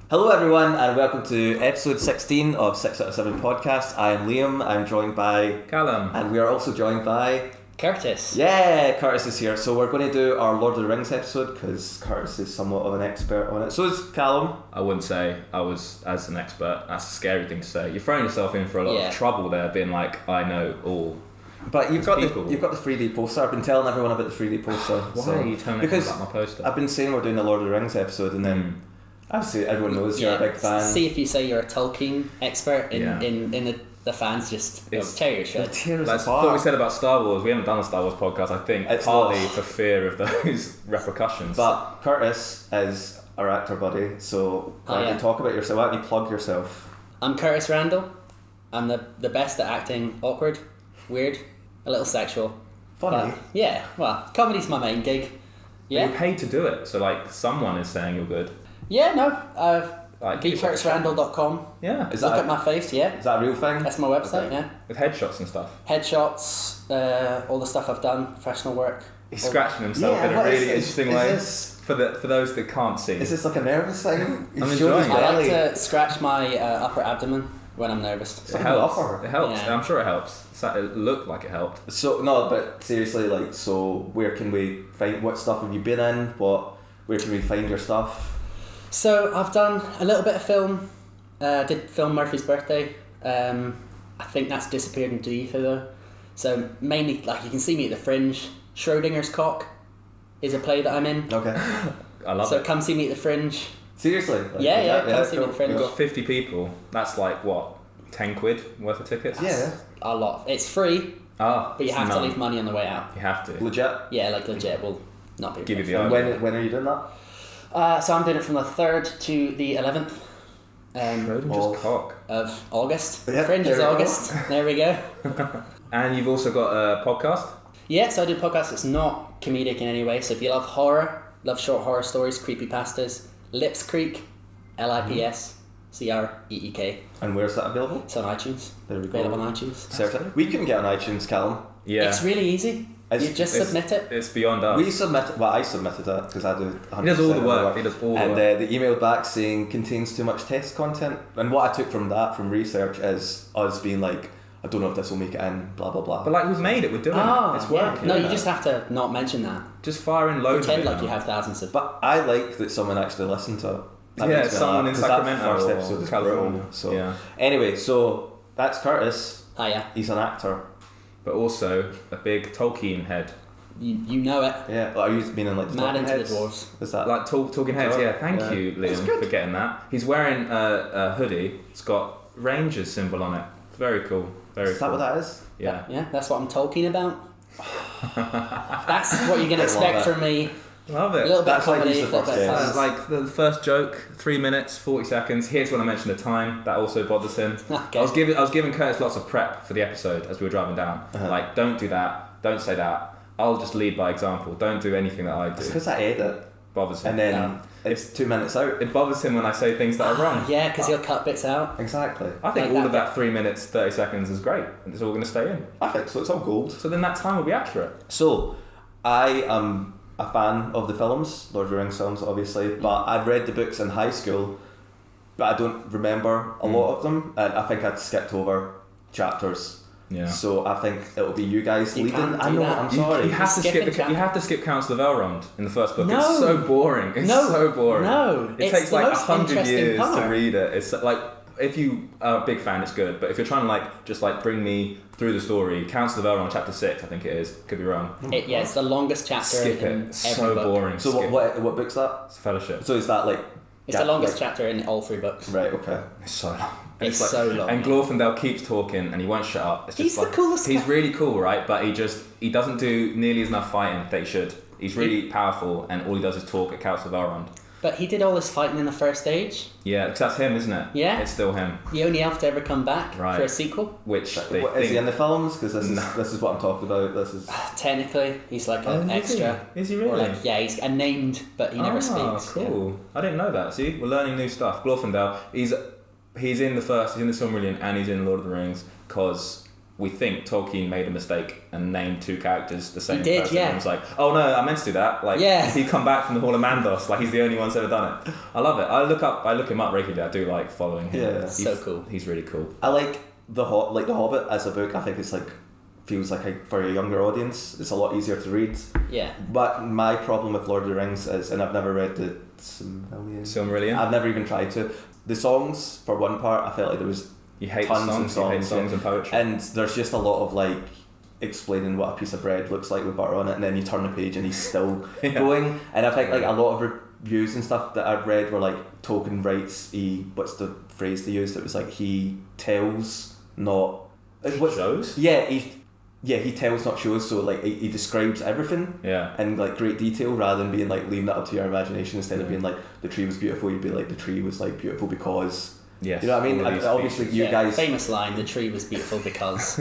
Hello everyone and welcome to episode 16 of 6 out of 7 podcast. I am Liam, I'm joined by Calum. And we are also joined by Curtis. Yeah, Curtis is here. So we're going to do our Lord of the Rings episode because Curtis is somewhat of an expert on it. So is Calum. I wouldn't say I was as an expert. That's a scary thing to say. You're throwing yourself in for a lot of trouble there, being like, I know all. But you've got the 3D poster. I've been telling everyone about the 3D poster. Why are you telling everyone about my poster? I've been saying we're doing the Lord of the Rings episode and then obviously everyone knows you're a big fan. See if you say you're a Tolkien expert in the fans just tear your shirt. That's what we said about Star Wars. We haven't done a Star Wars podcast, I think, partly for fear of those repercussions. But Curtis is our actor buddy, so why don't you talk about yourself? Why don't you plug yourself? I'm Curtis Randall. I'm the best at acting awkward, weird, a little sexual. Funny. Well, comedy's my main gig. Yeah. You're paid to do it, so like someone is saying you're good. Yeah, no. BeCurtisRandall.com. Yeah. Is Look that at my face, yeah. Is that a real thing? That's my website, yeah. With headshots and stuff. Headshots, all the stuff I've done, professional work. He's scratching himself in a really interesting way. For those that can't see. Is this like a nervous thing? I'm enjoying it. I like to scratch my upper abdomen when I'm nervous. It helps. It helps. Yeah. I'm sure it helps. It looked like it helped. So no, but seriously, like, so where can we find? What stuff have you been in? Where can we find your stuff? So I've done a little bit of film. Did film Murphy's Birthday. I think that's disappeared into ether though. So mainly, like, you can see me at the Fringe. Schrodinger's Cock is a play that I'm in. Okay. I love it. So come see me at the Fringe. Seriously? Come see me at the Fringe. We've got 50 people. That's like what, 10 quid worth of tickets? Yeah. A lot. It's free, but you have to leave money on the way out. You have to. Legit? Yeah, like legit. Will not be. Give you the And idea. when are you doing that? So I'm doing it from the 3rd to the 11th. Schrodinger's Cock. Of August. Yeah, Fringe is August. There we go. And you've also got a podcast? Yeah, so I do a podcast. It's not comedic in any way. So if you love horror, love short horror stories, creepypastas, Lips Creek, LIPSCREEK. And where's that available? It's on iTunes. There we go. Available on iTunes. Certainly. We couldn't get on iTunes, Calum. Yeah. It's really easy. You just submit it. It's beyond us. I submitted it because I do 100% He does all the work. He does all the work. And they emailed back saying contains too much test content. And what I took from research is us being like, I don't know if this will make it in, blah blah blah. But like, we've made it. We're doing it. It's working. No, you just have to not mention that. Just fire in loads Pretend of it like you have thousands of. But I like that someone actually listened to it. That Yeah, makes me someone laugh, in 'cause that Sacramento first or episode is California. brilliant. So Yeah. anyway, so that's Curtis. Hiya. He's an actor. But also a big Tolkien head. You know it. Yeah. Well, are you meaning like the Mad Talking into Heads? the dwarves. Is that Like talking heads, yeah. Thank you, That's Liam, good. for getting that. He's wearing a hoodie. It's got Rangers symbol on it. Very cool. Very Is cool. that what that is? Yeah. Yeah, that's what I'm talking about. That's what you're going to expect from me. Love A it. little bit That's of like comedy, he's a the little first bit of guest. It's like the first joke, 3 minutes, 40 seconds. Here's when I mention the time. That also bothers him. Okay. I was giving Curtis lots of prep for the episode as we were driving down. Like, don't do that. Don't say that. I'll just lead by example. Don't do anything that I do. It's because I edit, Bothers him. and then it's 2 minutes out. It bothers him when I say things that are wrong. Yeah, because he'll cut bits out. Exactly. I think Like all of that 3 minutes, 30 seconds is great. And it's all going to stay in. I think so. It's all gold. So then that time will be accurate. So, I am a fan of the films, Lord of the Rings films, obviously, but I've read the books in high school, but I don't remember a lot of them, and I think I'd skipped over chapters. Yeah. So I think it'll be you guys You leading. can't I do know. that. I'm sorry. You have to Skipping skip. You have to skip Council of Elrond in the first book. No. It's so boring. It's No. so boring. No. It It's takes the like most 100 interesting years to part. read it. It's like, if you are a big fan, it's good. But if you're trying to just bring me through the story, Council of Elrond chapter 6, I think it is. Could be wrong. It's the longest chapter Skip in it. every It's so book. boring. So Skip. what book's that? It's Fellowship. So is that like? It's the longest chapter in all 3 books. Right. Okay. It's so long. It's so long. And Glorfindel keeps talking and he won't shut up. It's just He's the coolest He's guy. really cool, right? But he doesn't do nearly enough fighting that he should. He's really powerful and all he does is talk at Council of Elrond. But he did all his fighting in the first age. Yeah, because that's him, isn't it? Yeah. It's still him. The only elf to ever come back Right. for a sequel. Which they What, is he in think... the films? Because this is what I'm talking about. This is. Technically, he's like an extra. Is he really? Or like, yeah, he's named, but he never speaks. Cool. Yeah. I didn't know that. See, we're learning new stuff. Glorfindel, he's in the Silmarillion and he's in Lord of the Rings because we think Tolkien made a mistake and named 2 characters the same He did, person. yeah. And was like, oh no, I meant to do that. Like, Yeah. he'd come back from the Hall of Mandos, like he's the only one that's ever done it. I love it. I look him up regularly. I do like following him. Yeah. So cool. He's really cool. I like the Hobbit as a book. I think it's like feels like for a younger audience, it's a lot easier to read. Yeah. But my problem with Lord of the Rings is, and I've never read the Silmarillion. I've never even tried to. The songs, for one part, I felt like there was You hate tons songs. of songs, You hate songs and poetry. and there's just a lot of like explaining what a piece of bread looks like with butter on it, and then you turn the page and he's still Yeah. going. And I think like a lot of reviews and stuff that I've read were like Tolkien writes. What's the phrase they used? It was like he tells, not Shows? He tells, not shows. So like he describes everything Yeah. in like great detail rather than being like leaving it up to your imagination. Instead of being like the tree was beautiful, you'd be like the tree was like beautiful because. Yes. You know what I mean? all of these Obviously, features. you guys. Famous line: the tree was beautiful because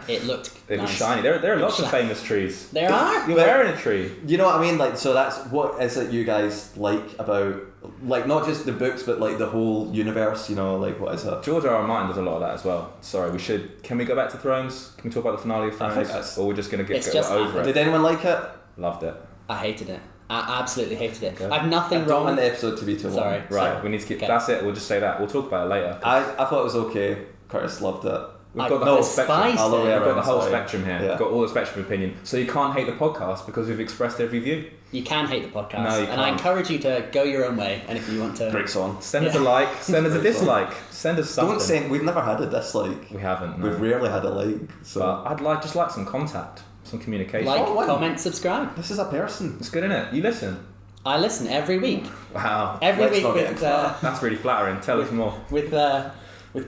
it looked It was nice. shiny. There are lots of famous trees. There are. You're wearing a tree. You know what I mean? Like, so that's what is it you guys like about, like, not just the books, but like the whole universe. You know, like what is it? J.R.R. Martin does a lot of that as well. Sorry, Can we go back to Thrones? Can we talk about the finale of I think Thrones? that's- Or we're just going to It's get just over it? Did anyone like it? Loved it. I hated it. I absolutely hated it. Okay. I've nothing I don't wrong. want the episode to be too long. Sorry. Right, Sorry. we need to keep... Okay. That's it, we'll just say that. We'll talk about it later. I thought it was okay. Curtis loved it. We've got the I whole spectrum. despised All the way it. We've got the whole sorry. spectrum here. Yeah. We've got all the spectrum of opinion. So you can't hate the podcast because we've expressed every view. You can hate the podcast, No, you and I can't. encourage you to go your own way. And if you want to, Great song. Send us a Yeah. like, send us a dislike, send us something. Don't say we've never had a dislike. We haven't, no. We've rarely had a like. So But I'd like some contact, some communication. like, Oh, wow. comment, subscribe. this is a person. It's good, innit? You listen. I listen every week. Wow. Every Let's week not get with into that. That's really flattering. Tell us more. with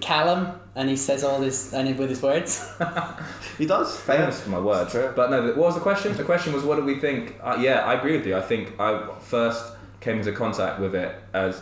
Calum, and he says all this and with his words. He does. Famous for my words. True. But no, what was the question? The question was, what do we think? Yeah, I agree with you. I think I first came into contact with it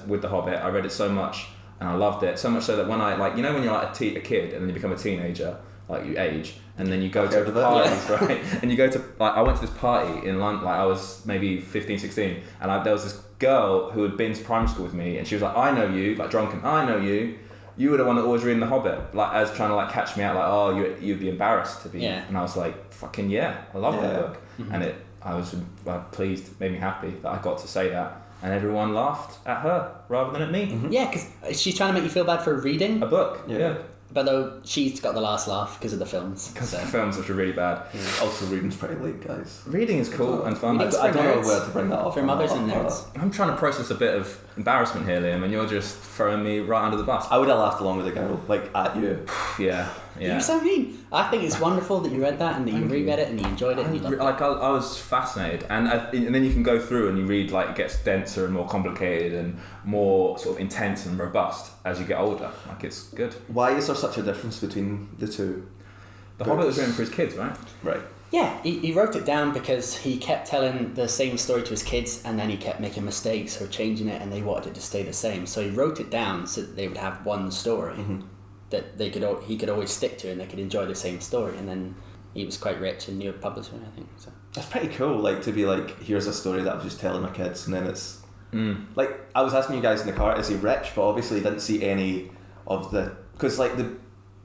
with The Hobbit. I read it so much and I loved it. So much so that when I, like, you know when you're like a kid and then you become a teenager, like you age, and then you go I've heard to of it, parties, right? And you go to, like, I went to this party in London, like I was maybe 15, 16, and there was this girl who had been to primary school with me, and she was like, I know you, like drunken, I know you. You were the one that always reading The Hobbit, like as trying to like catch me out, like, oh, you'd be embarrassed to be. Yeah. And I was like, fucking yeah, I love that Yeah. book. And I was pleased, it made me happy that I got to say that. And everyone laughed at her rather than at me. Yeah, because she's trying to make you feel bad for reading, A book, Yeah. yeah. but though she's got the last laugh because of the films. Because So. the films which are really bad. Also, reading's pretty late, guys. Reading is cool and fun. Reading- I don't know nerds. where to bring that up. For mothers and nerds. I'm trying to process a bit of embarrassment here, Liam, and you're just throwing me right under the bus. I would have laughed along with the girl, like at you. Yeah, yeah. You're so mean. I think it's wonderful that you read that and that you reread it and you enjoyed it and you loved it. Like I was fascinated, and then you can go through and you read, like, it gets denser and more complicated and more sort of intense and robust as you get older. Like, it's good. Why is there such a difference between the two? The Hobbit was written for his kids, right? Right. Yeah, he wrote it down because he kept telling the same story to his kids and then he kept making mistakes or changing it and they wanted it to stay the same. So he wrote it down so that they would have one story that he could always stick to and they could enjoy the same story. And then he was quite rich and knew a publisher, I think. So. That's pretty cool, like, to be like, here's a story that I was just telling my kids, and then it's... Like, I was asking you guys in the car, is he rich? But obviously didn't see any of the... Because, like,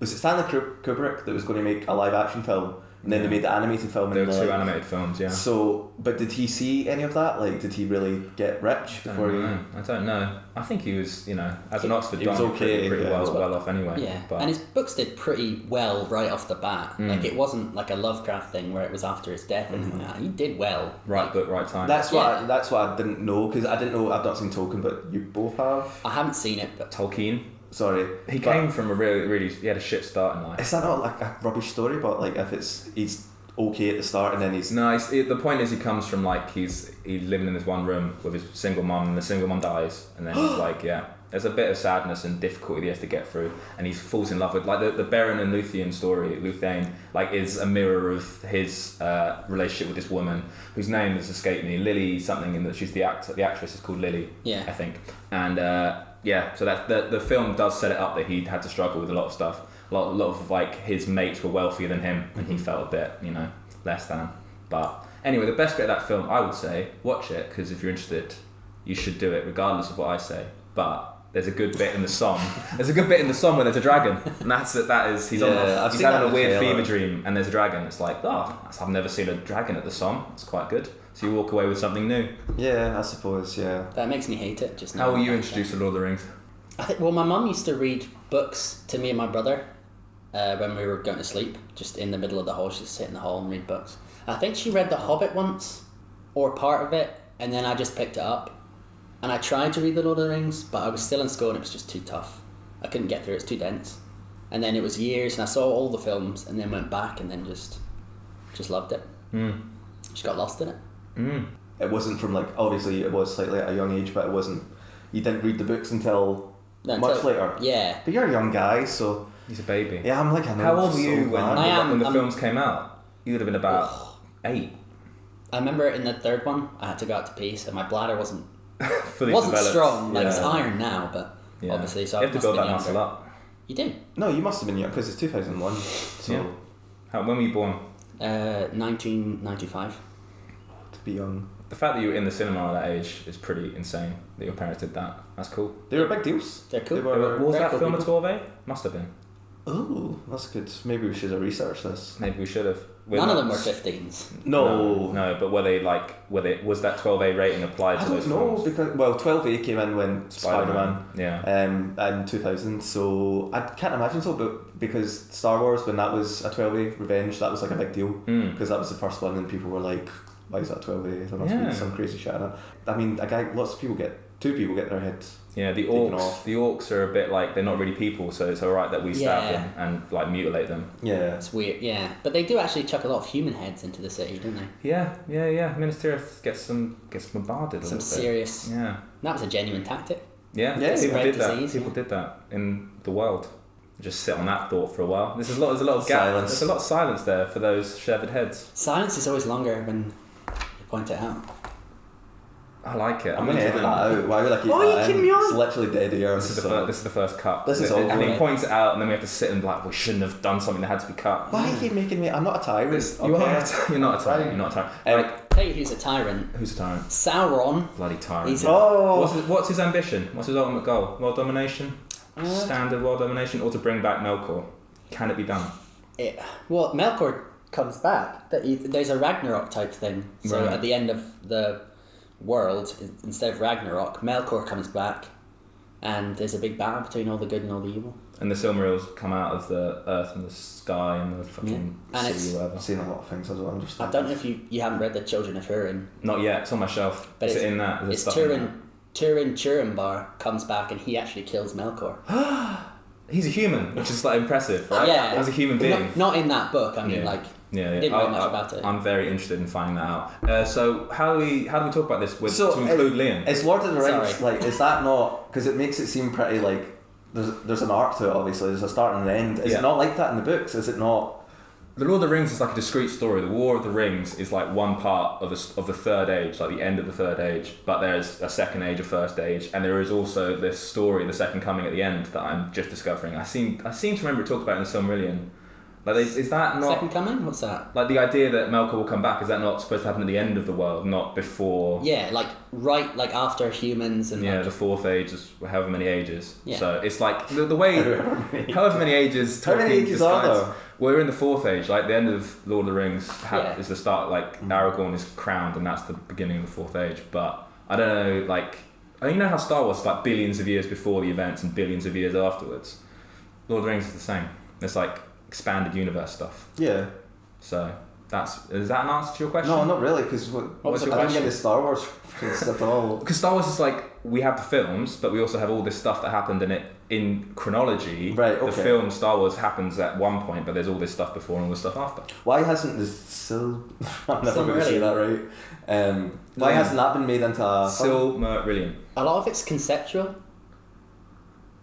was it Stanley Kubrick that was going to make a live-action film? And then they made the animated film. There and were two like, animated films, yeah. So, but did he see any of that? Like, did he really get rich before he... I don't know. I think he was, as an Oxford He was Don, okay, pretty yeah. well off anyway. Yeah, But and his books did pretty well right off the bat. Like, it wasn't like a Lovecraft thing where it was after his death. And he did well. right book, right time. That's what Yeah. that's what I didn't know, because I didn't know, I've not seen Tolkien, but you both have. I haven't seen it, but Tolkien. Sorry. He but came from a really, he had a shit start in life. Is that not like a rubbish story? But like, if he's okay at the start and then he's... No, the point is he comes from, like, he's living in this one room with his single mum, and the single mum dies, and then he's like, there's a bit of sadness and difficulty he has to get through, and he falls in love with, like, the Beren and Luthien story. Luthien, like, is a mirror of his relationship with this woman whose name has escaped me, Lily something, and that she's the actress is called Lily, Yeah. I think, and so that the film does set it up that he'd had to struggle with a lot of stuff. A lot of like his mates were wealthier than him, and he felt a bit, less than. But anyway, the best bit of that film, I would say, watch it, because if you're interested, you should do it regardless of what I say. But there's a good bit in the song. There's a good bit in the song where there's a dragon, and he's I've he's seen that having in a weird the trailer. fever dream, and there's a dragon. It's like, I've never seen a dragon at the song. It's quite good. So you walk away with something new. Yeah, I suppose. Yeah. That makes me hate it. Just How now. were you introduced to Lord of the Rings? I think. Well, my mum used to read books to me and my brother when we were going to sleep. Just in the middle of the hall, she'd sit in the hall and read books. I think she read The Hobbit once, or part of it, and then I just picked it up. And I tried to read The Lord of the Rings, but I was still in school and it was just too tough. I couldn't get through it, it's too dense. And then it was years and I saw all the films and then went back and then just loved it. Just got lost in it. It wasn't from, like, obviously it was slightly at a young age, but it wasn't, you didn't read the books until much later. Yeah. But you're a young guy, so... He's a baby. Yeah, I'm like, How old were you when the I'm- films came out? You would have been about 8. I remember in the third one, I had to go out to pee, so my bladder wasn't Fully developed. strong. Like, it's Yeah. iron now, but Yeah. obviously, so you have to build that younger. muscle up. You do? No, you must have been young, because it's 2001, so... Yeah. When were you born? 1995. To be young. The fact that you were in the cinema at that age is pretty insane. That your parents did that. That's cool. They were big deals. They're cool. They were... Was very that cool film a people. 12A? Must have been. Oh, that's good. Maybe we should have researched this. Maybe we should have. None of them were 15s. No. No, but was that 12A rating applied I to those don't know, films? because... Well, 12A came in when Spider-Man Yeah. in 2000, so I can't imagine so, but because Star Wars, when that was a 12A, Revenge, that was like a big deal, because that was the first one and people were like, why is that 12A? There must be some crazy shit in it. I mean, two people get their heads Yeah, the taken orcs. off. The orcs are a bit like they're not really people, so it's alright that we stab Yeah. them and like mutilate them. Yeah. It's weird, yeah. But they do actually chuck a lot of human heads into the city, don't they? Yeah. Minas Tirith gets bombarded a Some little bit. serious... Yeah. That was a genuine tactic. Yeah, Yeah, people spread did that. disease, People yeah. did that in the world. Just sit on that thought for a while. There's a lot of gap. Silence. There's a lot of silence there for those severed heads. Silence is always longer when you point it out. I like it. I'm going to edit that out. Why would I keep Why are you that keeping in? me on? It's literally dead air. This is so- the first cut. This is and awful. he points it out, and then we have to sit and be like, we shouldn't have done something that had to be cut. Why are you keeping me... I'm not a tyrant. You okay? are. You're not a tyrant. You're not a tyrant. Like, Tell you who's a tyrant. who's a tyrant? Sauron. Bloody tyrant. He's Oh! What's his ambition? What's his ultimate goal? World domination? Standard world domination, or to bring back Melkor? Can it be done? Well, Melkor comes back. There's a Ragnarok type thing. So Right. at the end of the world, instead of Ragnarok, Melkor comes back, and there's a big battle between all the good and all the evil. And the Silmarils come out of the earth and the sky and the fucking Yeah. And sea or whatever. I've seen a lot of things, I don't understand. I don't know if you haven't read the Children of Hurin. Not yet. It's on my shelf. But Is it in that? There's It's stuff in that. Turin Churenbar comes back and he actually kills Melkor. He's a human, which is like impressive, right? Yeah. As a human being. Not in that book. I mean, Yeah. Yeah, Didn't know much about it. I'm very interested in finding that out. So how do we talk about this to include Liam? It's Lord of the Rings, Sorry. like, is that not... Because it makes it seem pretty, like... There's an arc to it, obviously. There's a start and an end. Is Yeah. it not like that in the books? Is it not... The Lord of the Rings is like a discrete story. The War of the Rings is like one part of the Third Age, like the end of the Third Age. But there's a Second Age, a First Age, and there is also this story, the Second Coming at the end, that I'm just discovering. I seem to remember it talked about in the Silmarillion. Like, is that not Second Coming? What's that? like the idea that Melkor will come back? Is that not supposed to happen at the end of the world, not before? Yeah, like after humans and Yeah, the Fourth Age is however many ages. Yeah. So it's like the way however many ages. How many Tolkien ages are describes- there? We're in the Fourth Age. Like the end of Lord of the Rings Yeah. is the start. Like Aragorn is crowned, and that's the beginning of the Fourth Age. But I don't know. Like, you know how Star Wars is like billions of years before the events and billions of years afterwards. Lord of the Rings is the same. It's like expanded universe stuff. Yeah. So is that an answer to your question? No, not really, because was your I don't get question? the Star Wars reference at all. Because Star Wars is like, we have the films, but we also have all this stuff that happened in it in chronology. Right, The okay. film Star Wars happens at one point, but there's all this stuff before and all this stuff after. Why hasn't I'm never going to say that right. Why hasn't that been made into a... Silmarillion. a lot of it's conceptual.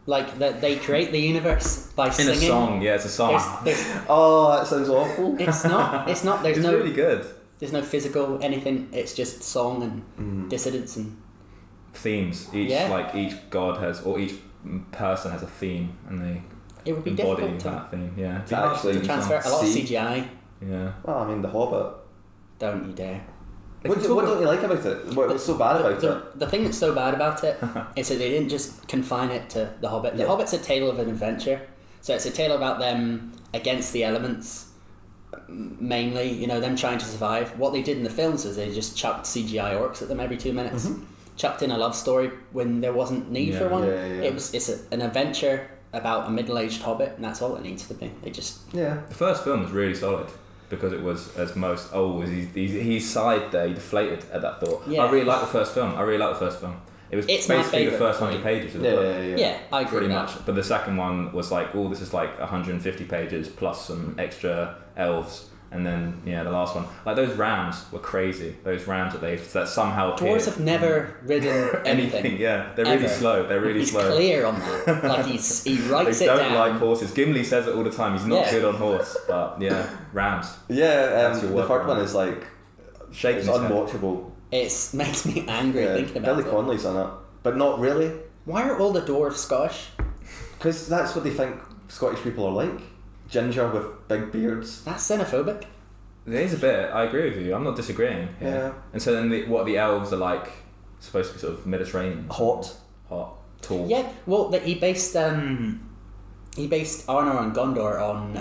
Like that they create the universe by In singing. a song, yeah, it's a song. There's, Oh, that sounds awful. it's not. There's It's no. really good. There's no physical anything. It's just song and dissidence and. Themes. Each god has, or each person has a theme, and they It would be embody difficult to that theme. Yeah. To actually transfer a lot of See? CGI. Yeah. Well, I mean, The Hobbit. Don't you dare. What don't you like about it? What's so bad about it? The thing that's so bad about it is that they didn't just confine it to The Hobbit. The Hobbit's a tale of an adventure. So it's a tale about them against the elements, mainly, you know, them trying to survive. What they did in the films is they just chucked CGI orcs at them every 2 minutes. Chucked in a love story when there wasn't need for one. It's an adventure about a middle-aged hobbit, and that's all it needs to be. The first film was really solid because it was as most he sighed there, he deflated at that thought. I really like the first film. It was basically the first 100 pages of the book. Yeah, I agree pretty with much. that. But the second one was like, oh, this is like 150 pages plus some extra elves. And then, the last one. Like, those rams were crazy. Those rams that somehow appeared. Dwarves have never ridden anything. Yeah, they're really slow. He's clear on that. Like, he writes it down. They don't like horses. Gimli says it all the time. He's not good on horse. But, rams. Yeah, the third one is like... Shaking it's unwatchable. It makes me angry thinking about it. Billy Connolly's on it. But not really. Why are all the dwarves Scottish? Because that's what they think Scottish people are like. Ginger with big beards. That's xenophobic. It is a bit. I agree with you. I'm not disagreeing. Yeah. And so then the elves are like supposed to be sort of Mediterranean. Hot, tall. Yeah. Well, he based Arnor and Gondor on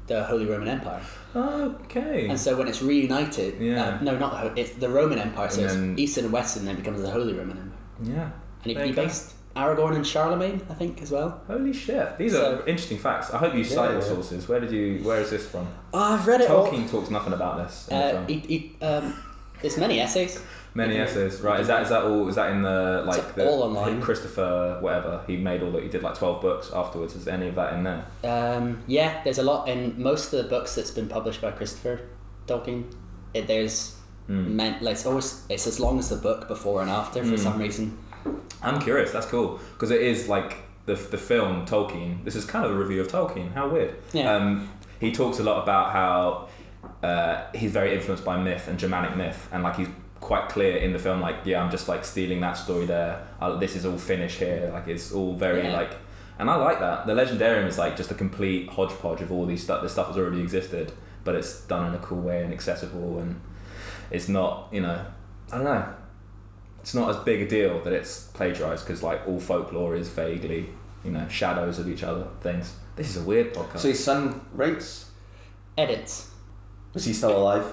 the Holy Roman Empire. Okay. And so when it's reunited, it's the Roman Empire. So it's Eastern and Western, then becomes the Holy Roman Empire. Yeah. And he based Aragorn and Charlemagne, I think, as well. Holy shit! These are interesting facts. I hope you cite your sources. Where is this from? I've read it. Tolkien talks nothing about this. There's many essays. Many essays, right? Is that all? Is that in the all online? Christopher, whatever he made all that. He did like 12 books afterwards. Is any of that in there? Yeah, there's a lot in most of the books that's been published by Christopher Tolkien. It's as long as the book before and after for some reason. I'm curious. That's cool because it is like the film Tolkien. This is kind of a review of Tolkien. How weird. Yeah. He talks a lot about how he's very influenced by myth and Germanic myth, and like he's quite clear in the film. Like, I'm just like stealing that story there. This is all Finnish here. Like, it's all very like, and I like that. The Legendarium is like just a complete hodgepodge of all these stuff. This stuff has already existed, but it's done in a cool way and accessible, and it's not. I don't know. It's not as big a deal that it's plagiarized because like all folklore is vaguely, shadows of each other things. This is a weird podcast. So his son writes? Edits. Is he still alive?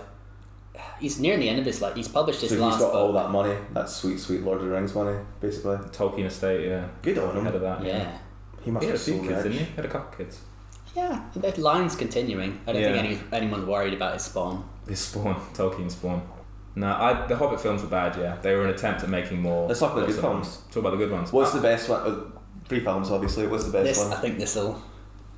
He's near the end of his life. He's published his last book. So he's got all that money, that sweet Lord of the Rings money, basically. Tolkien estate, yeah. Good on him. Head of that, yeah. He must have have a few so kids, rich. didn't he? He had a couple kids. Yeah, the line's continuing. I don't think anyone's worried about his spawn. His spawn, Tolkien's spawn. No, the Hobbit films were bad, yeah. They were an attempt at making more... Let's talk about the good films. Talk about the good ones. What's the best one? 3 films, obviously. What's the best one? I think this will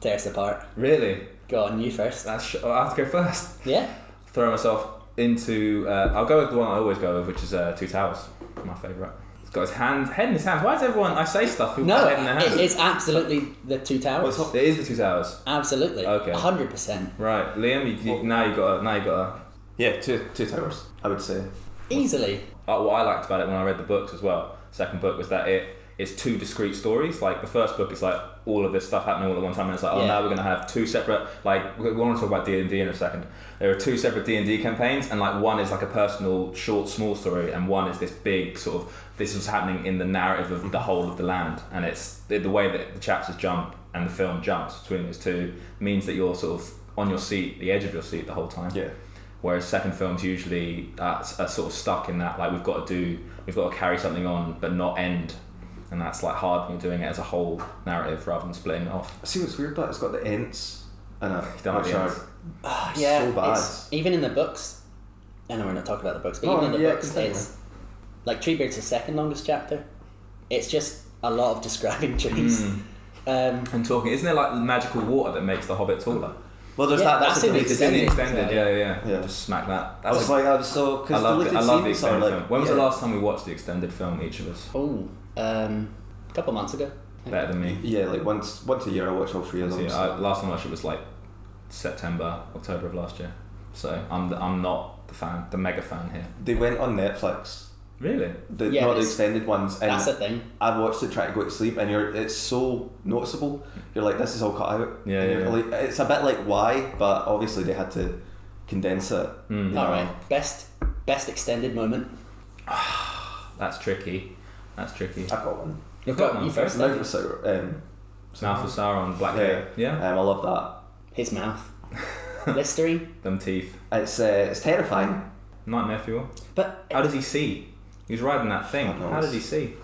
tear us apart. Really? Go on, you first. I have to go first. Yeah. Throw myself into... I'll go with the one I always go with, which is Two Towers. My favourite. He's got his head in his hands. Why is everyone... I say stuff, people put head in their hands. It's absolutely the Two Towers. It is the Two Towers? Absolutely. Okay. 100%. Right. Liam, now you got to... Yeah, two Towers, I would say. Easily. What I liked about it when I read the books as well, second book, was that it's 2 discrete stories. Like the first book is like all of this stuff happening all at one time, and it's like, now we're going to have 2 separate, like, we want to talk about D&D in a second. There are 2 separate D&D campaigns, and like one is like a personal short small story, and one is this big sort of, this is happening in the narrative of the whole of the land, and it's the way that the chapters jump and the film jumps between those 2 means that you're sort of on your seat, the edge of your seat the whole time. Yeah. Whereas second films usually are sort of stuck in that, like we've got to carry something on but not end, and that's like hard when you're doing it as a whole narrative rather than splitting it off. See what's weird about it's got the Ents in it. You don't like the Ents. So bad. Even in the books, I know we're not talking about the books, but even in the books, it's like Treebeard's the second longest chapter. It's just a lot of describing trees. And talking, isn't there like magical water that makes the Hobbit taller? Well, there's that's in the extended. Yeah. Just smack that. I was so because I love the extended like, film. When was the last time we watched the extended film, each of us? A couple months ago. Better than me. Yeah, like once a year I watch all 3 of them. Yeah, last time I watched it was like September, October of last year. So I'm not the mega fan here. They went on Netflix. Really? Not the extended ones. And that's the thing. I watched it trying to go to sleep, and it's so noticeable. You're like, this is all cut out. Yeah. Like, it's a bit like why, but obviously they had to condense it. You know. Alright, best extended moment. That's tricky. I've got one. You've got got one you first. Mouth of Sauron. Mouth of Sauron, Black Hair. Yeah. I love that. His mouth. Listerine. Them teeth. It's terrifying. Nightmare fuel. But How does he see? He's riding that thing. God knows. How does he see?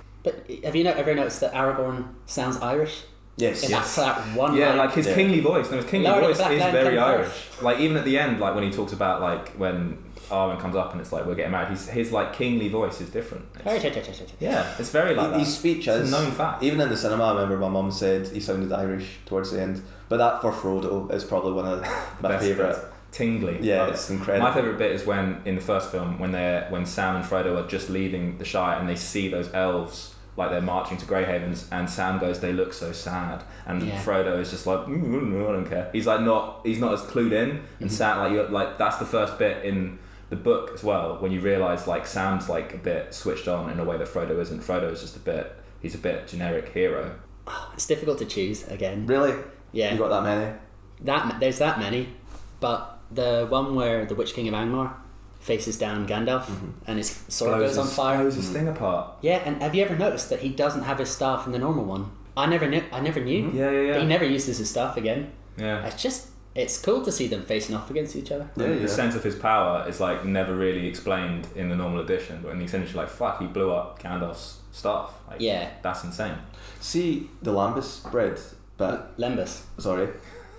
have you ever noticed that Aragorn sounds Irish? Yes. In Yes. that one Yeah, line? like his kingly voice. No, his kingly Lord of voice the Black is Land very come Irish. forth. Like even at the end, like when he talks about like when Arwen comes up and it's like we're getting married. His like kingly voice is different. Yeah, it's very like that. His speech It's is a known fact. Even in the cinema, I remember my mum said he sounded Irish towards the end. But that for Frodo is probably one of my Best favourite. bits. Tingly. Yeah, Love it's it. incredible. My favourite bit is when in the first film when Sam and Frodo are just leaving the Shire and they see those elves like they're marching to Greyhavens and Sam goes, they look so sad, and Yeah. Frodo is just like, I don't care. He's like he's not as clued in, and Sam like that's the first bit in the book as well when you realise like Sam's like a bit switched on in a way that Frodo isn't. Frodo is just he's a bit generic hero. It's difficult to choose again. Really? Yeah. You got that many? There's that many, but the one where the Witch King of Angmar faces down Gandalf and his sword goes on fire. Blows his thing apart. Yeah, and have you ever noticed that he doesn't have his staff in the normal one? I never knew. Yeah. He never uses his staff again. Yeah. It's cool to see them facing off against each other. The sense of his power is like never really explained in the normal edition, but in the extended you're like, fuck, he blew up Gandalf's staff. Like, Yeah. That's insane. See the lambus bread, but Lembas. sorry.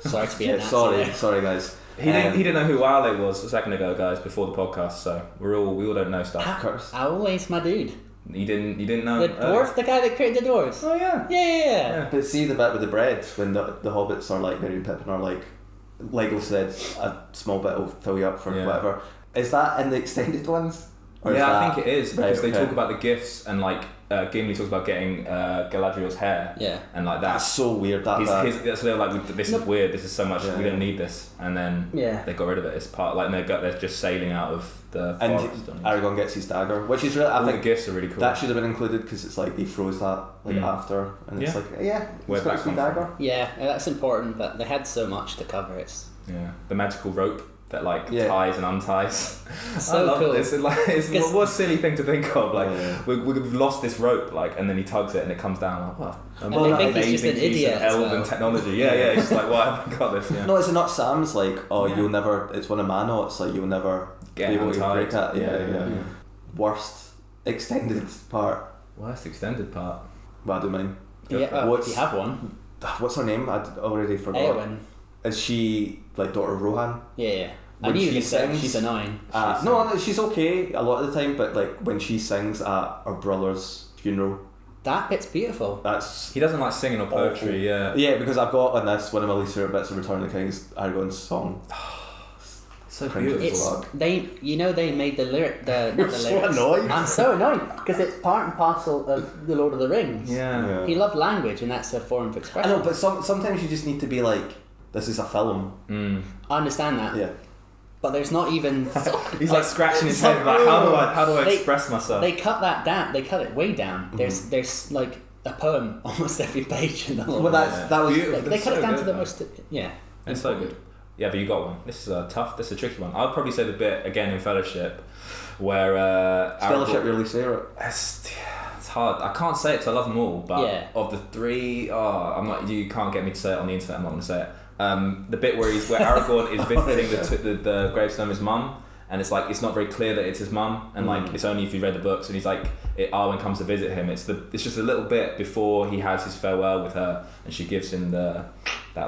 Sorry to be a Nazi sorry, there. sorry guys. He didn't know who Wale was a second ago, guys, before the podcast. So we all don't know stuff. Curtis. Always my dude. You didn't know The dwarf, the guy that created the dwarves. Oh yeah. Yeah. But see the bit with the bread when the hobbits are like Merry and Pippin are like Lego said a small bit will fill you up for whatever. Is that in the extended ones? Or is I that... think it is because Right, they talk about the gifts and like Gimli talks about getting Galadriel's hair. Yeah. And like That's that. so weird. So they're like, this is weird. This is so much. Yeah. We don't need this. And then they got rid of it. It's part like they're just sailing out of the and forest. Aragorn gets his dagger, which is really. I All think the gifts are really cool. that should have been included because it's like he froze that after, and it's like Where'd he's got that his come dagger. from? Yeah, that's important, but they had so much to cover. It's Yeah, the magical rope that like ties and unties. so I love cool. this. It's what a silly thing to think of. Like we've lost this rope, like, and then he tugs it and it comes down. Like, wow, And they think he's just an idiot as elven well. technology. Yeah. It's just like, why haven't I got this? Yeah. No, is it not Sam's like, you'll never, it's one of Mano, it's like you'll never Get be able to untied. break it. Yeah. Worst extended part. Worst extended part. Well, I don't mind. Yeah, What's- you have one. What's her name? I'd already forgot. Eowyn. Is she like daughter of Rohan? Yeah. I When knew she you were saying sings- she's annoying. No, she's okay a lot of the time, but like when she sings at her brother's funeral, That bit's beautiful. that's He doesn't like singing or poetry. awful. Yeah. Yeah, because I've got on this one of my least favorite bits of Return of the King is Aragorn's song. So Cringe beautiful. as It's fuck. they made the lyric not You're the so lyrics. annoying. I'm so annoyed because it's part and parcel of the Lord of the Rings. Yeah. He loved language and that's a form of I expression. know, but sometimes you just need to be like, this is a film. I understand that. Yeah. But there's not even He's like scratching his head, like, how do I They- express myself? they cut that down. They cut it way down. There's like a poem almost every page in the whole. Well, that was Beautiful. Like, they That's cut so it down good, to the though. most. Yeah. It's so good. Yeah, but you got one. This is this is a tricky one. I'd probably say the bit again in Fellowship where Fellowship really favorite. It's hard. I can't say it because I love them all, but Yeah. of the three, I'm not. You can't get me to say it on the internet. I'm not going to say it. The bit where Aragorn is visiting the gravestone of his mum, and it's like it's not very clear that it's his mum, and like it's only if you read the books. And he's like, Arwen comes to visit him. It's just a little bit before he has his farewell with her, and she gives him that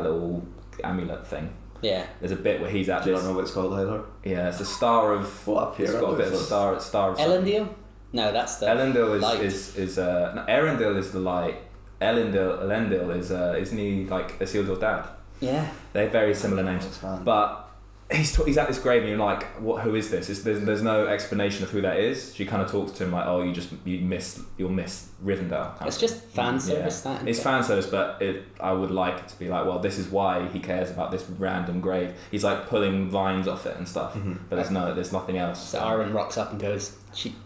little amulet thing. Yeah. There's a bit where he's at Do you this. not know what it's called either? Yeah, it's a star of. What up here? It's got a bit of star of. something. Elendil? No, that's the Elendil light. is no, Erendil is the light. Elendil is isn't he like Isildur's dad? Yeah. They're very similar names, Expand. but he's at this grave and you're like, what? Who is this? There's no explanation of who that is. She kind of talks to him like, oh, you'll miss Rivendell. It's just fan service. Yeah. That It's fan service, but I would like it to be like, well, this is why he cares about this random grave. He's like pulling vines off it and stuff, but there's nothing else. So Arwen rocks up and goes,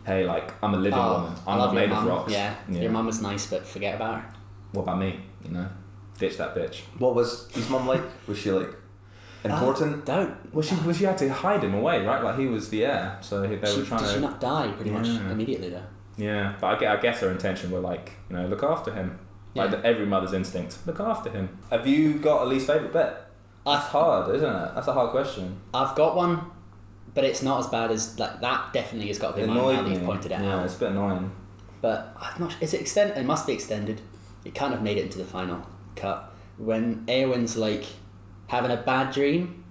Hey, like, I'm a living woman. I'm love not your made of mum. rocks. Yeah. Your mum was nice, but forget about her. What about me? You know, ditch that bitch. What was his mum like? Was she like? important. Don't. Well, she had to hide him away, right? Like he was the heir, so they were trying Did to. she not die pretty much immediately though? Yeah, but I guess her intention were like, look after him. Like every mother's instinct, look after him. Have you got a least favourite bit? That's hard, isn't it? That's a hard question. I've got one, but it's not as bad as like that. Definitely has got to be mine now that you've pointed it out. Yeah, it's a bit annoying. But I'm not. Is it extended? It must be extended. It kind of made it into the final cut when Eowyn's like having a bad dream.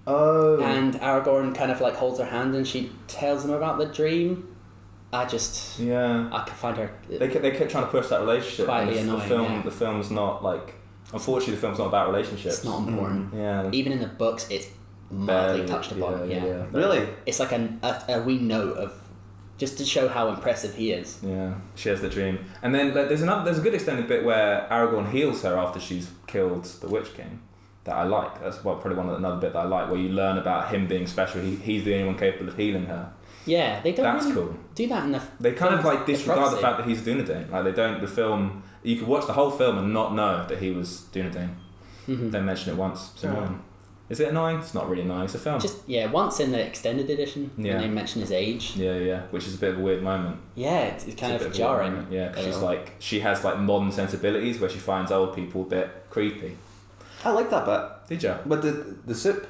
Oh. And Aragorn kind of like holds her hand and she tells him about the dream. I can find her. They kept trying to push that relationship. Quietly annoying. The film's not like. Unfortunately, the film's not about relationships. It's not important. Yeah. Even in the books, it's mildly touched upon. Yeah. Really? It's like a wee note of just to show how impressive he is. Yeah. She has the dream, and then there's a good extended bit where Aragorn heals her after she's killed the Witch King. That I like. That's probably another bit that I like, where you learn about him being special. He's the only one capable of healing her. Yeah, they don't. That's really cool. Do that in the. They kind of like disregard the prophecy. fact that he's Dunedain. Like they don't. The film. You could watch the whole film and not know that he was Dunedain. Mm-hmm. Don't mention it once. It's annoying. Is it annoying? It's not really annoying. It's a film. Just once in the extended edition, when they mention his age. Yeah, which is a bit of a weird moment. Yeah, it's kind of jarring. Yeah, because she has like modern sensibilities where she finds old people a bit creepy. I like that bit. Did you? But the soup.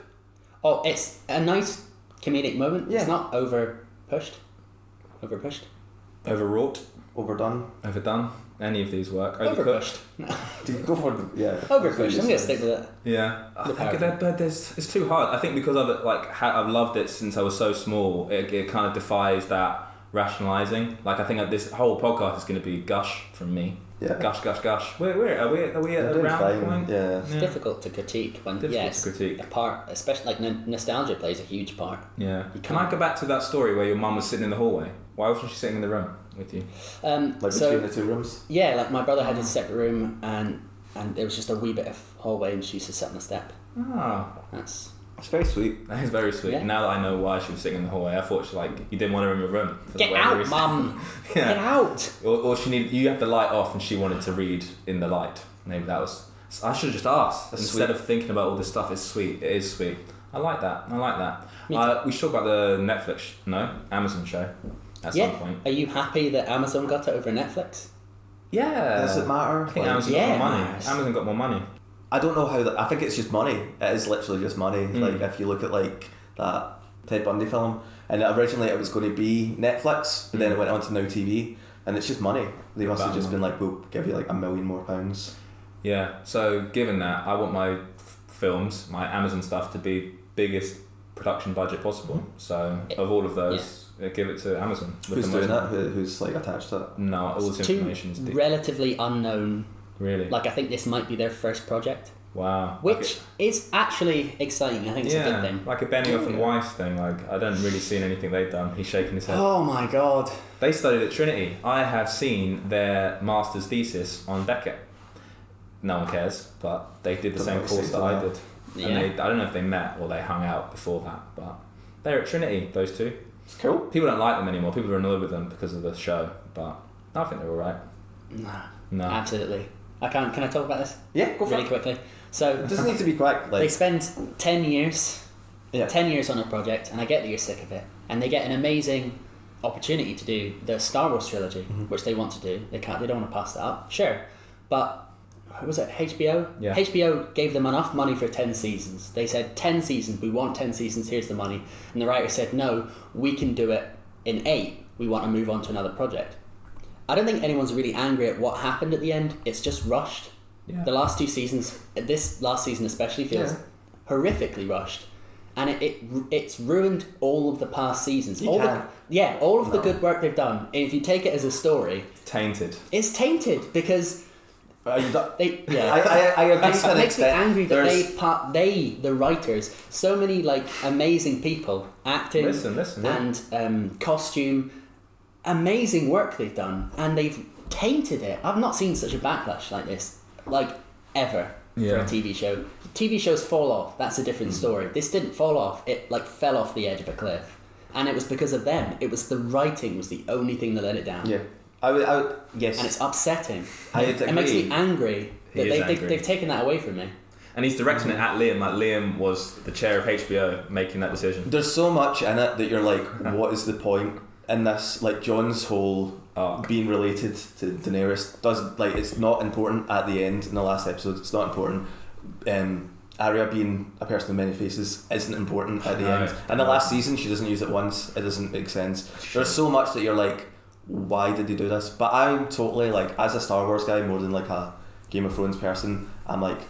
Oh, it's a nice comedic moment. Yeah. It's not overpushed. Overwrought. Overdone. Any of these work. Overpushed. Do you go for the Overpushed. I'm gonna stick with it. Yeah, I think it's too hard. I think because of it, I've loved it since I was so small. It kind of defies that rationalizing. Like I think this whole podcast is going to be gush from me. Yeah. Gush. Are we at a round point? Yeah. It's difficult to critique when a part, especially like nostalgia plays a huge part. Yeah. Can I go back to that story where your mum was sitting in the hallway? Why wasn't she sitting in the room with you? Like between the two rooms? Yeah, like my brother had a separate room and there was just a wee bit of hallway and she used to sit on the step. Ah. It's very sweet. That is very sweet. Yeah. Now that I know why she was sitting in the hallway, I thought you didn't want her in your room. Get out, Mum! Yeah. Get out! Or you have the light off and she wanted to read in the light. Maybe that was... I should have just asked. Instead of thinking about all this stuff, it's sweet. It is sweet. I like that. We should talk about the Amazon show at some point. Are you happy that Amazon got it over Netflix? Yeah. Does it matter? I think Amazon got more money. Amazon got more money. I don't know how that. I think it's just money. It is literally just money. Like if you look at like that Ted Bundy film, and originally it was going to be Netflix, but then it went on to Now TV, and it's just money. They must have just been like, we'll give you like £1 million more. Yeah. So given that, I want my films, my Amazon stuff, to be biggest production budget possible. So of all of those. Give it to Amazon. Who's doing that? Who's like attached to it? No, all this information is relatively unknown. Really? Like I think this might be their first project. Wow. Which is actually exciting. I think it's a good thing. Like a Benioff and Weiss thing. Like I don't really see anything they've done. He's shaking his head. Oh my god. They studied at Trinity. I have seen their master's thesis on Beckett. No one cares, but they did the same course that I did. Yeah. And I don't know if they met or they hung out before that, but they're at Trinity, those two. It's cool. People don't like them anymore. People are annoyed with them because of the show, but I think they're alright. No. Absolutely. Can I talk about this? Yeah, go for really it. quickly. So it doesn't need to be quick. They spend 10 years on a project, and I get that you're sick of it. And they get an amazing opportunity to do the Star Wars trilogy, which they want to do. They don't want to pass that up. Sure, but was it HBO? Yeah. HBO gave them enough money for 10 seasons. They said 10 seasons. We want 10 seasons. Here's the money. And the writer said, no, we can do it in 8. We want to move on to another project. I don't think anyone's really angry at what happened at the end. It's just rushed. Yeah. The last 2 seasons, this last season especially, feels horrifically rushed, and it's ruined all of the past seasons. All of the good work they've done. And if you take it as a story, it's tainted because I agree. It makes me angry that the writers, so many like amazing people, acting and costume. Amazing work they've done, and they've tainted it. I've not seen such a backlash like this, like ever, for a TV show. TV shows fall off. That's a different story. This didn't fall off. It like fell off the edge of a cliff, and it was because of them. It was the writing was the only thing that let it down. Yeah, I would yes, and it's upsetting. It makes me angry that they've taken that away from me. And he's directing it at Liam. Like Liam was the chair of HBO making that decision. There's so much in it that you're like, what is the point in this? Like Jon's whole being related to Daenerys does, like, it's not important at the end in the last episode. It's not important. Arya being a person with many faces isn't important at the end. And the last season she doesn't use it once. It doesn't make sense. There's so much that you're like, why did they do this? But I'm totally like, as a Star Wars guy more than like a Game of Thrones person, I'm like,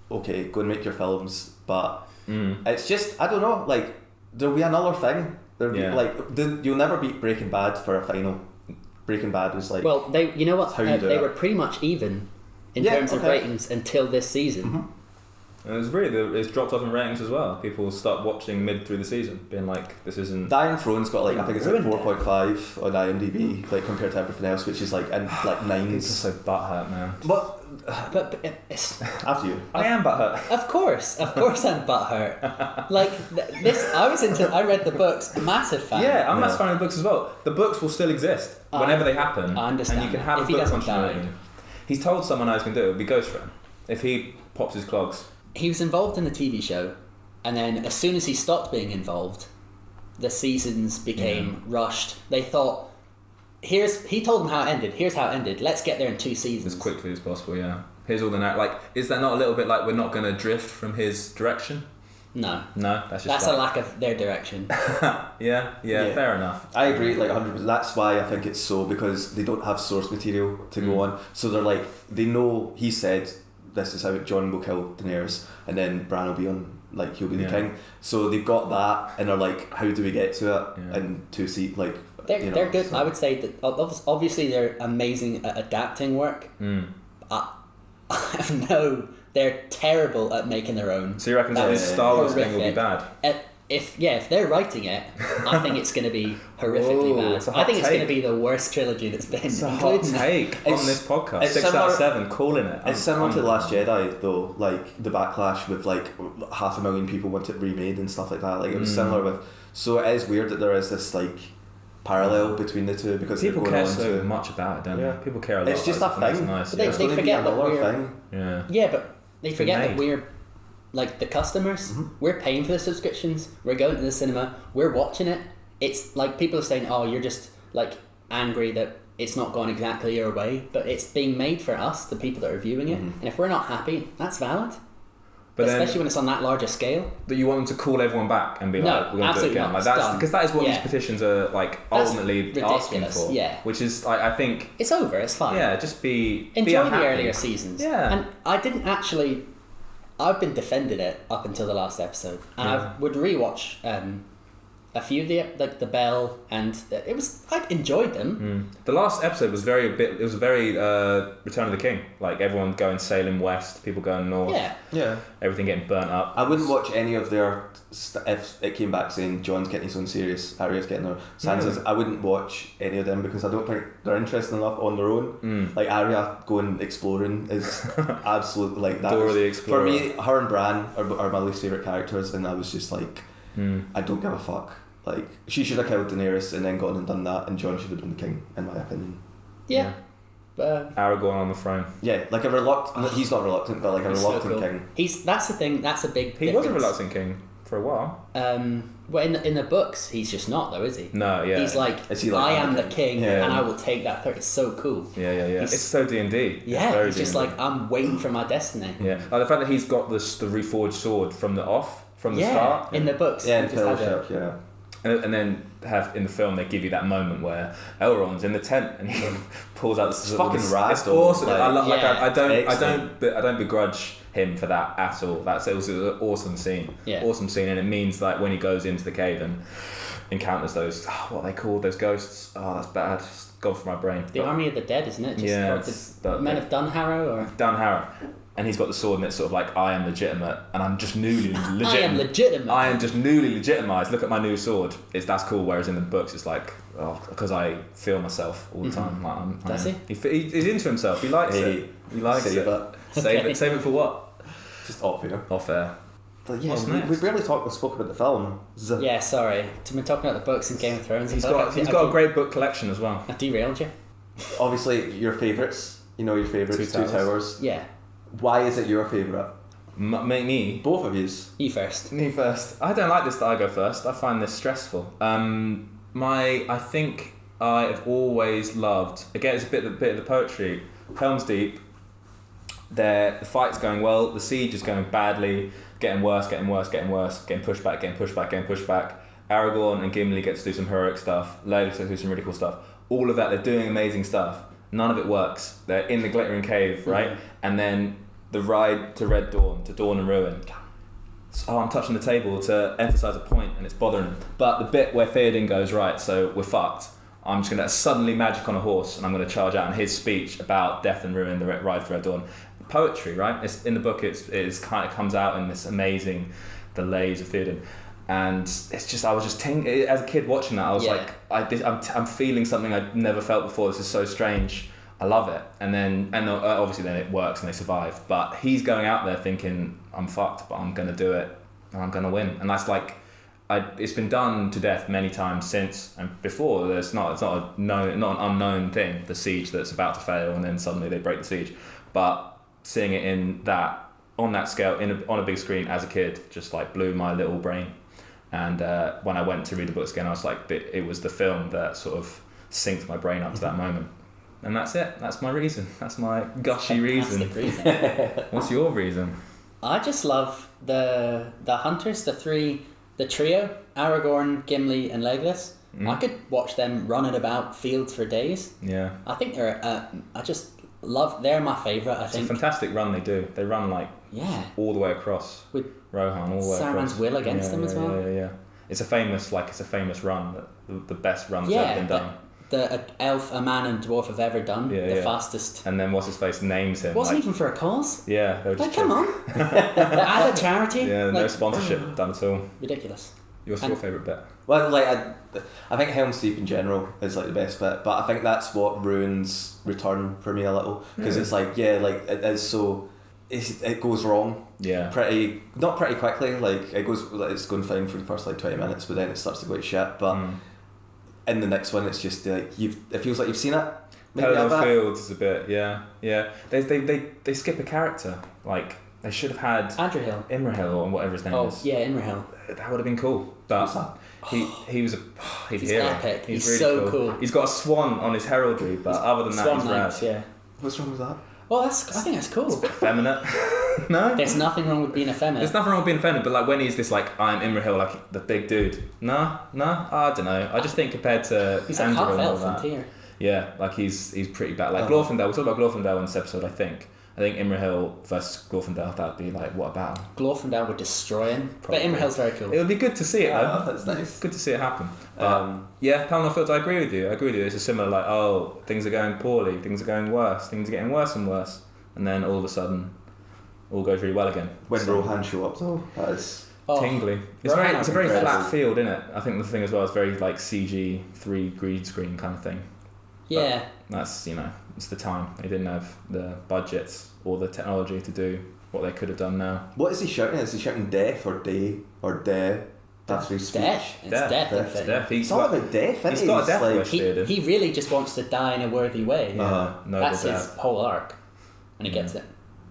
okay, go and make your films, but it's just, I don't know, like there'll be another thing. There'll be like you'll never beat Breaking Bad for a final. Breaking Bad was like, well, they, you know what, they were pretty much even in terms of ratings until this season. Mm-hmm. And it was really, it's dropped off in ratings as well. People start watching mid through the season, being like, this isn't... Iron Throne's got like, I think it's like 4.5 on IMDb, like compared to everything else, which is like in like 9s. It's so butthurt, man. But it's... After you. I am butthurt. Of course I'm butthurt. Like this, I read the books, massive fan. Yeah, I'm a massive fan of the books as well. The books will still exist whenever they happen. I understand. And you can have if a book he doesn't continuity. He's told someone else can do it. It would be Ghost Friend. If he pops his clogs. He was involved in the TV show, and then as soon as he stopped being involved, the seasons became rushed. They thought, he told them how it ended. Here's how it ended. Let's get there in 2 seasons As quickly as possible, yeah. Here's all the like. Is that not a little bit like we're not going to drift from his direction? No, that's just that's a lack of their direction. yeah, fair enough. I agree, like 100%. That's why I think it's so, because they don't have source material to go on. So they're like, they know he said this is how Jon will kill Daenerys, and then Bran will be on, like he'll be the king. So they've got that, and they're like, how do we get to it? And to see, like, they're good. So. I would say that obviously they're amazing at adapting work. They're terrible at making their own. So you reckon this Star Wars thing will be bad? If they're writing it, I think it's going to be horrifically bad. I think it's going to be the worst trilogy that's been. It's a hot take on this podcast. 6 out of 7, calling it. It's similar to The Last Jedi though, like the backlash with like 500,000 people want it remade and stuff like that. Like it was similar with. So it is weird that there is this like parallel between the two, because people care so much about it, don't they? People care a lot. It's just a thing. Nice. But they forget that we're thing. Yeah, but they forget that we're like the customers. We're paying for the subscriptions. We're going to the cinema. We're watching it. It's like people are saying, "Oh, you're just like angry that it's not gone exactly your way," but it's being made for us, the people that are viewing it. And if we're not happy, that's valid. But especially when it's on that larger scale. That you want them to call everyone back and be like, we're going to do it again. Like that's because that is what these petitions are like ultimately asking for. Yeah. Which is like, I think it's over. It's fine. Yeah, just enjoy the earlier seasons. Yeah. And I didn't actually. I've been defending it up until the last episode, and I would rewatch a few of the Bell, and I enjoyed them. The last episode was very Return of the King, like everyone going sailing west, people going north, everything getting burnt up. I wouldn't watch any of their if it came back saying Jon's getting his own series, Arya's getting her, Sansa's. I wouldn't watch any of them because I don't think they're interesting enough on their own. Like Arya going exploring is absolutely like that. Dora the Explorer. For me, her and Bran are my least favourite characters, and I was just like, I don't give a fuck. Like, she should have killed Daenerys and then gone and done that, and Jon should have been the king, in my opinion. Yeah. Aragorn on the throne. Yeah, like a reluctant. He's not reluctant, but like a reluctant so cool. king. That's the thing. That's a big. He was a reluctant king for a while. Well, in the books, he's just not, though, is he? No, yeah. He's like, I am the king, and I will take that. It's so cool. Yeah. It's so D&D. Yeah, it's just like, I'm waiting for my destiny. Yeah, like the fact that he's got the reforged sword from the start. In the books. Yeah, in Fellowship, yeah. And then in the film they give you that moment where Elrond's in the tent and he pulls out this fucking rad. It's awesome. Like, I don't begrudge him for that at all. It was an awesome scene. Yeah. Awesome scene, and it means like when he goes into the cave and encounters those what are they called, those ghosts. Oh, that's bad. It's gone from my brain. The Army of the Dead, isn't it? The Men of Dunharrow or Dunharrow. And he's got the sword, and it's sort of like, I am legitimate, and I'm just newly legitimate. I am legitimate. I am just newly legitimised. Look at my new sword. That's cool. Whereas in the books, it's like, because I feel myself all the time. Like Does he? He's into himself. He likes it. He likes it. Save it. Save it for what? Just off air. Off air. But yeah, we barely spoke about the film. Yeah, sorry. We're talking about the books and Game of Thrones. He's got a great book collection as well. I derailed you. Obviously, your favourites. You know your favourites. Two Towers. Yeah. Why is it your favourite? Me? Both of yous. You first. Me first. I don't like this that I go first. I find this stressful. I think I have always loved, again, it's a bit of the poetry. Helm's Deep, the fight's going well, the siege is going badly, getting worse, getting pushed back. Aragorn and Gimli get to do some heroic stuff, Legolas gets to do some really cool stuff. All of that, they're doing amazing stuff. None of it works. They're in the glittering cave, right? And then the ride to Red Dawn, to Dawn and Ruin. So, I'm touching the table to emphasise a point and it's bothering him. But the bit where Theoden goes, right, so we're fucked. I'm just going to suddenly magic on a horse and I'm going to charge out in his speech about death and ruin, the ride for Red Dawn. Poetry, right? It's in the book. It comes out in this amazing, the lays of Theoden, and it's just I was just as a kid watching that. I was like, I'm feeling something I'd never felt before. This is so strange. I love it. And obviously then it works and they survive. But he's going out there thinking I'm fucked, but I'm going to do it and I'm going to win. And that's like. It's been done to death many times since and before. It's not an unknown thing. The siege that's about to fail, and then suddenly they break the siege. But seeing it on that scale, on a big screen as a kid, just like blew my little brain. And when I went to read the books again, I was like, it was the film that sort of synced my brain up to that moment. And that's it. That's my reason. That's my gushy reason. What's your reason? I just love the hunters, the trio, Aragorn, Gimli and Legolas. I could watch them running about fields for days. Yeah. I think they're they're my favourite, I think. It's a fantastic run they do. They run all the way across. With Rohan all the way across. Sauron's will against them as well. Yeah. It's a famous run, the best run that's ever been done. The elf, a man and dwarf have ever done. The fastest. And then what's his face names him. Wasn't even for a cause. Yeah, they were just come on. Add a charity. Yeah, no sponsorship done at all. Ridiculous. What's your favourite bit? Well, I think Helm's Deep in general is like the best bit, but I think that's what ruins Return for me a little, because it's it is so. It goes wrong. Yeah. Not pretty quickly. It's going fine for the first 20 minutes, but then it starts to go to shit. But in the next one, it's just it feels like you've seen it. Pelennor Fields is a bit, yeah. They skip a character. Like they should have had Imrahil or whatever his name is. Oh yeah, Imrahil. That would have been cool. But he's hero. Epic. He's really so cool. He's got a swan on his heraldry, but other than that, he's rad. Yeah. What's wrong with that? Well, I think that's cool. It's a bit effeminate. No? There's nothing wrong with being effeminate. There's nothing wrong with being effeminate, but when he's this I'm Imrahil, the big dude. No, I don't know. I just think compared to he's like half elf and tier. Yeah, he's pretty bad. Glorfindel, we talked about Glorfindel in this episode, I think Imrahil versus Glorfindel, that'd be what battle? Glorfindel would destroy him. Probably. But Imrahil's very cool. It would be good to see it though. That's nice. Good to see it happen. Pelennor Fields, I agree with you. It's a similar things are going poorly, things are going worse, things are getting worse and worse. And then all of a sudden, all goes really well again. When Rohan show up though, that is tingly. It's a very flat field, isn't it? I think the thing as well is very CG 3 green screen kind of thing. Yeah. But that's it's the time. They didn't have the budgets or the technology to do what they could have done now. What is he shouting? Is he shouting death or day or de? That's his speech. Death. It's death. It's all about death, isn't it? He's got a death wish, he really just wants to die in a worthy way. That's his whole arc. And he gets it.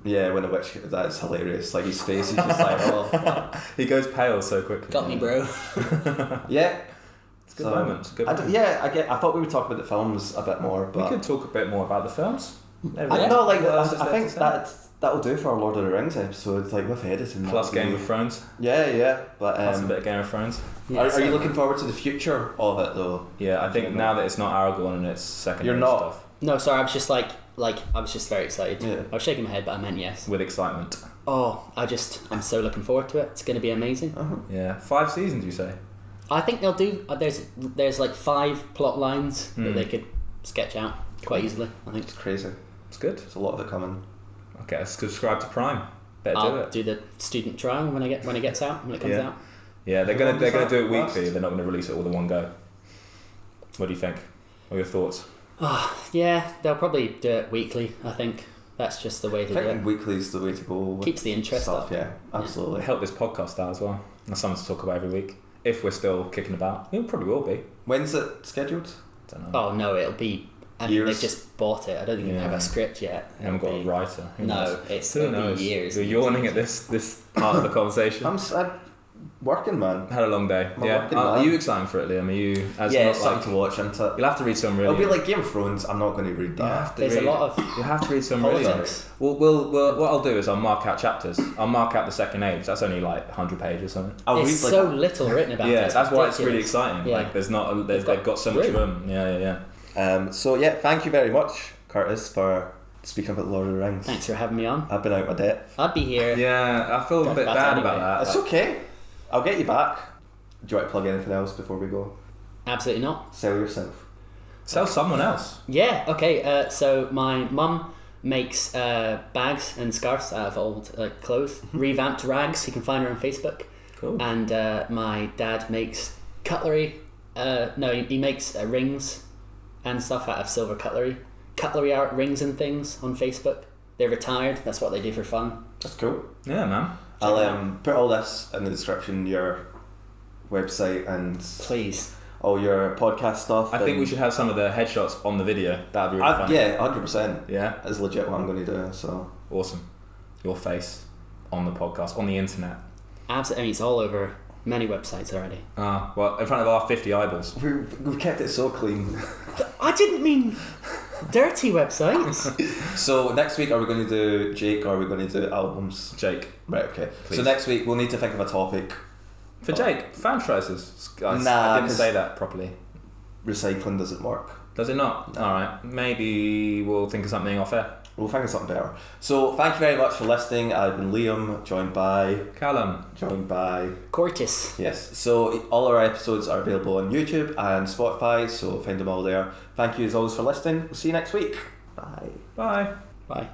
Yeah, when a witch, that's hilarious. His face is just fuck. He goes pale so quickly. Got me, bro. Yeah. It's a good moment. I thought we would talk about the films a bit more, but... We could talk a bit more about the films. I think that'll do for our Lord of the Rings episode, with editing. Plus Game of Thrones. Yeah, but... Plus a bit of Game of Thrones. Yeah, are you looking forward to the future of it, though? Yeah, I think now that it's not Aragorn and it's secondary stuff. No, sorry, I was just I was just very excited. Yeah. I was shaking my head, but I meant yes. With excitement. Oh, I'm so looking forward to it. It's going to be amazing. Uh-huh. Yeah. 5 seasons, you say? I think they'll do. There's 5 plot lines that they could sketch out quite easily. I think it's crazy. It's good. There's a lot of it coming. Okay, subscribe to Prime. I'll do the student trial when it gets out, when it comes out. Yeah, they're gonna do it weekly. They're not gonna release it all in one go. What do you think? What are your thoughts? Yeah, they'll probably do it weekly. I think that's just the way to do it. Weekly is the way to go. Keeps the interest up. Yeah, absolutely. Help this podcast out as well. That's something to talk about every week. If we're still kicking about, it probably will be. When's it scheduled? Don't know. Oh no, it'll be I mean, they've just bought it. I don't think they have a script yet. You haven't got a writer. Who knows? It's Who going to knows? be years. You're yawning at this part of the conversation. I'm working, man. Had a long day. Working, Are man. you excited for it, Liam? Are you? It's something to watch, isn't it? You'll have to read some really. It'll be like Game of Thrones. I'm not going to read that. There's a lot of. You have to read some really. We'll what I'll do is I'll mark out chapters. I'll mark out the Second Age. That's only like 100 pages or something. There's so little written about it. Yeah, that's why it's really exciting. Yeah. Like there's not. They've got so much room. Yeah. Thank you very much, Curtis, for speaking about Lord of the Rings. Thanks for having me on. I've been out my depth. I'd be here. Yeah, I feel a bit bad about that. It's okay. I'll get you back. Do you want to plug anything else before we go? Absolutely not. Sell yourself. Sell someone else. Yeah, okay. So my mum makes bags and scarves out of old clothes. Revamped rags. You can find her on Facebook. Cool. And my dad makes cutlery. He makes rings and stuff out of silver cutlery. Cutlery art, rings and things on Facebook. They're retired. That's what they do for fun. That's cool. Yeah, man. I'll put all this in the description, your website and please all your podcast stuff. I think we should have some of the headshots on the video. That'd be really funny. Yeah, 100%. Yeah, that's legit what I'm going to do. So awesome. Your face on the podcast, on the internet. Absolutely. I mean, it's all over many websites already. Well, in front of our 50 eyeballs. We've kept it so clean. I didn't mean dirty websites. So next week, are we going to do Jake or are we going to do albums? Jake. Right, okay. Please. So next week, we'll need to think of a topic. For Jake, franchises. I didn't say that properly. Recycling doesn't work. Does it not? Alright, maybe we'll think of something off air. We'll think of something better. So thank you very much for listening. I've been Liam, joined by Calum, joined by Curtis. Yes, so all our episodes are available on YouTube and Spotify, so find them all there. Thank you as always for listening. We'll see you next week. Bye. Bye. Bye.